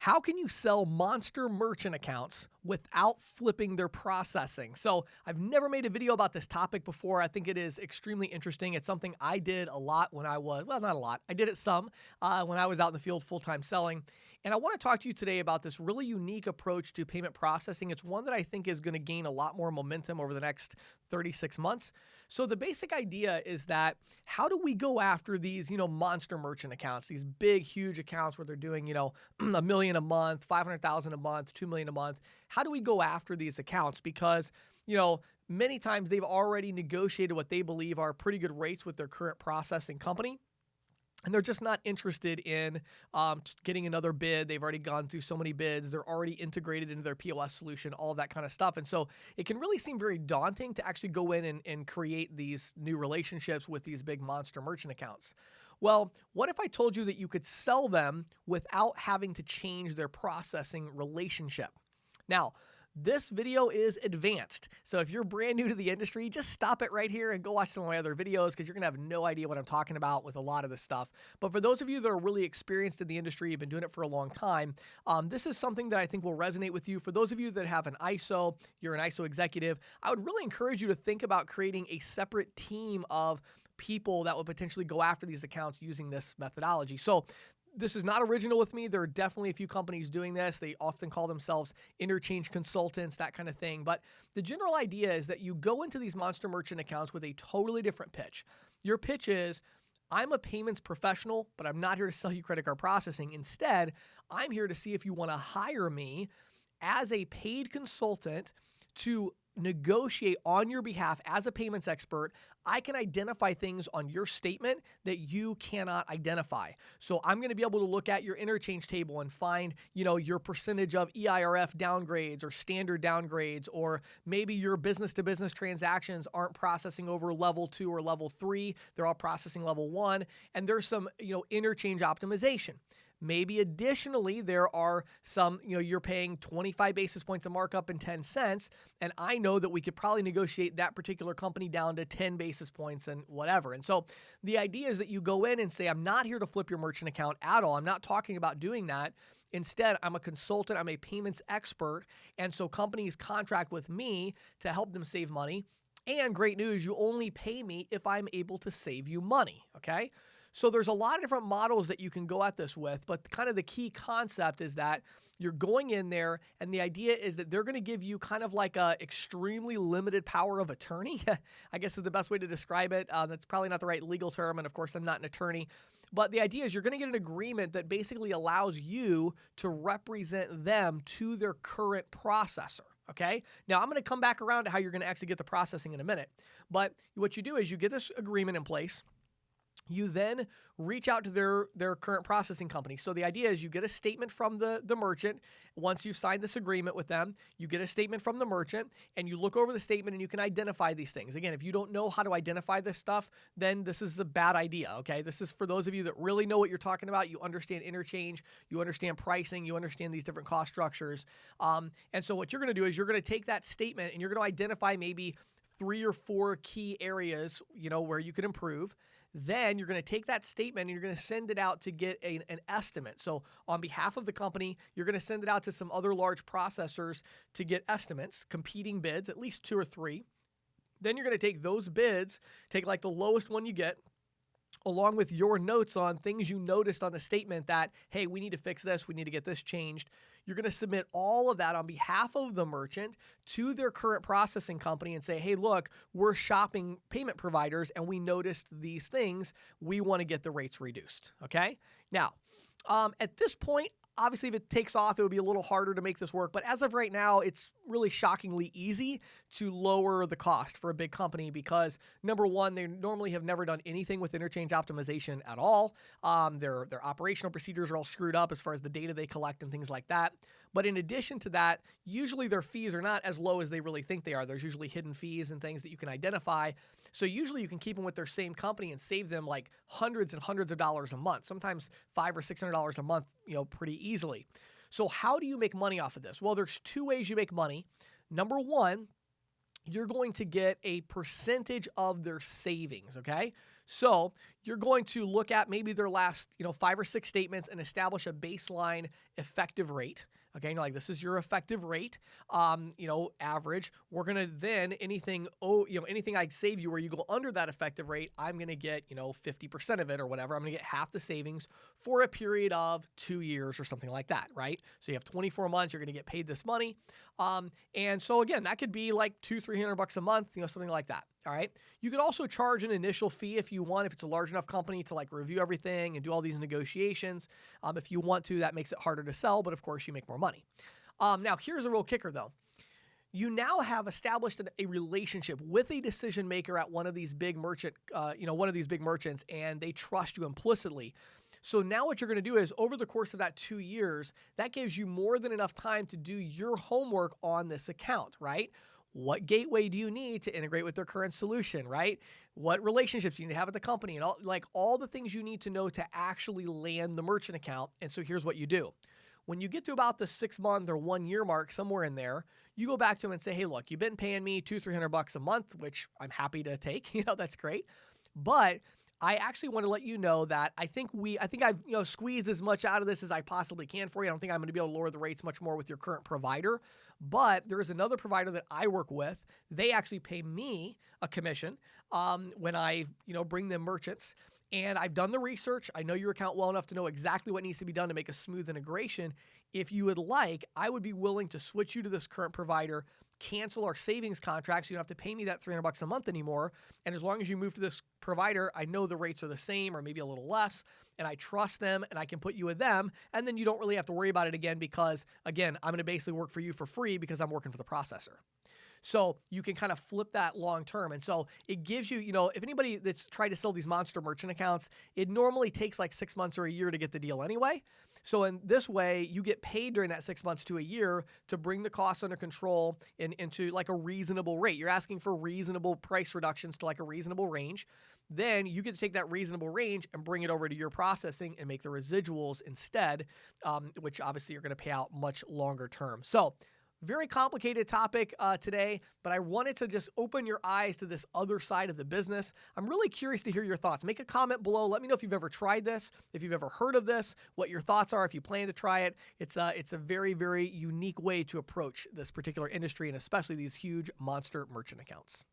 How can you sell monster merchant accounts without flipping their processing? So I've never made a video about this topic before. I think it is extremely interesting. It's something I did a lot when I was, well, not a lot. I did it some when I was out in the field full-time selling. And I want to talk to you today about this really unique approach to payment processing. It's one that I think is going to gain a lot more momentum over the next 36 months. So the basic idea is that how do we go after these, monster merchant accounts, these big, huge accounts where they're doing, a million a month, 500,000 a month, 2 million a month. How do we go after these accounts? Because, many times they've already negotiated what they believe are pretty good rates with their current processing company. And they're just not interested in getting another bid. They've already gone through so many bids. They're already integrated into their POS solution, all of that kind of stuff. And so it can really seem very daunting to actually go in and create these new relationships with these big monster merchant accounts. Well, what if I told you that you could sell them without having to change their processing relationship? Now, this video is advanced. So if you're brand new to the industry, just stop it right here and go watch some of my other videos because you're going to have no idea what I'm talking about with a lot of this stuff. But for those of you that are really experienced in the industry, you've been doing it for a long time, this is something that I think will resonate with you. For those of you that have an ISO, you're an ISO executive, I would really encourage you to think about creating a separate team of people that would potentially go after these accounts using this methodology. So this is not original with me. There are definitely a few companies doing this. They often call themselves interchange consultants, that kind of thing. But the general idea is that you go into these monster merchant accounts with a totally different pitch. Your pitch is, I'm a payments professional, but I'm not here to sell you credit card processing. Instead, I'm here to see if you want to hire me as a paid consultant to negotiate on your behalf as a payments expert. I can identify things on your statement that you cannot identify. So I'm going to be able to look at your interchange table and find, your percentage of EIRF downgrades or standard downgrades, or maybe your business to business transactions aren't processing over level 2 or level 3. They're all processing level 1. And there's some, interchange optimization. Maybe additionally, there are some, you're paying 25 basis points of markup and 10 cents. And I know that we could probably negotiate that particular company down to 10 basis points and whatever. And so the idea is that you go in and say, I'm not here to flip your merchant account at all. I'm not talking about doing that. Instead, I'm a consultant. I'm a payments expert. And so companies contract with me to help them save money. And great news, you only pay me if I'm able to save you money. Okay. So there's a lot of different models that you can go at this with, but kind of the key concept is that you're going in there and the idea is that they're going to give you kind of like a extremely limited power of attorney, I guess is the best way to describe it. That's probably not the right legal term. And of course, I'm not an attorney, but the idea is you're going to get an agreement that basically allows you to represent them to their current processor. Okay. Now I'm going to come back around to how you're going to actually get the processing in a minute. But what you do is you get this agreement in place. You then reach out to their current processing company. So the idea is you get a statement from the merchant. Once you've signed this agreement with them, you get a statement from the merchant and you look over the statement and you can identify these things. Again, if you don't know how to identify this stuff, then this is a bad idea, okay? This is for those of you that really know what you're talking about. You understand interchange, you understand pricing, you understand these different cost structures. And so what you're going to do is you're going to take that statement and you're going to identify maybe 3 or 4 key areas, where you could improve. Then you're going to take that statement and you're going to send it out to get an estimate. So on behalf of the company, you're going to send it out to some other large processors to get estimates, competing bids, at least 2 or 3. Then you're going to take those bids, take like the lowest one you get, along with your notes on things you noticed on the statement that, hey, we need to fix this, we need to get this changed. You're going to submit all of that on behalf of the merchant to their current processing company and say, hey, look, we're shopping payment providers and we noticed these things. We want to get the rates reduced. Okay. Now, at this point, obviously, if it takes off, it would be a little harder to make this work. But as of right now, it's really shockingly easy to lower the cost for a big company because, number one, they normally have never done anything with interchange optimization at all. Their operational procedures are all screwed up as far as the data they collect and things like that. But in addition to that, usually their fees are not as low as they really think they are. There's usually hidden fees and things that you can identify. So usually you can keep them with their same company and save them like hundreds and hundreds of dollars a month, sometimes $500 or $600 a month, pretty easily. So how do you make money off of this? Well, there's 2 ways you make money. Number one, you're going to get a percentage of their savings, okay? So you're going to look at maybe their last, 5 or 6 statements and establish a baseline effective rate. Okay, you're like, this is your effective rate, average. We're gonna then anything I save you where you go under that effective rate, I'm gonna get 50% of it or whatever. I'm gonna get half the savings for a period of 2 years or something like that, right? So you have 24 months, you're gonna get paid this money, and so again, that could be like $200-300 a month, something like that. All right. You could also charge an initial fee if you want, if it's a large enough company to like review everything and do all these negotiations. If you want to, that makes it harder to sell, but of course you make more money. Now here's a real kicker though. You now have established a relationship with a decision maker at one of these big merchants, and they trust you implicitly. So now what you're going to do is over the course of that 2 years, that gives you more than enough time to do your homework on this account, right? What gateway do you need to integrate with their current solution, right? What relationships you need to have at the company, and all the things you need to know to actually land the merchant account. And so here's what you do. When you get to about the 6 month or 1 year mark, somewhere in there, you go back to them and say, hey, look, you've been paying me $200-300 a month, which I'm happy to take. That's great. But I actually want to let you know that I think I've squeezed as much out of this as I possibly can for you. I don't think I'm going to be able to lower the rates much more with your current provider, but there is another provider that I work with. They actually pay me a commission when I bring them merchants. And I've done the research. I know your account well enough to know exactly what needs to be done to make a smooth integration. If you would like, I would be willing to switch you to this current provider, cancel our savings contract so you don't have to pay me that $300 a month anymore. And as long as you move to this provider, I know the rates are the same or maybe a little less, and I trust them and I can put you with them. And then you don't really have to worry about it again because, again, I'm going to basically work for you for free because I'm working for the processor. So you can kind of flip that long term. And so it gives you, if anybody that's tried to sell these monster merchant accounts, it normally takes like 6 months or a year to get the deal anyway. So in this way, you get paid during that 6 months to a year to bring the costs under control into like a reasonable rate. You're asking for reasonable price reductions to like a reasonable range. Then you get to take that reasonable range and bring it over to your processing and make the residuals instead, which obviously you're going to pay out much longer term. So very complicated topic today, but I wanted to just open your eyes to this other side of the business. I'm really curious to hear your thoughts. Make a comment below. Let me know if you've ever tried this, if you've ever heard of this, what your thoughts are, if you plan to try it. It's a very, very unique way to approach this particular industry and especially these huge monster merchant accounts.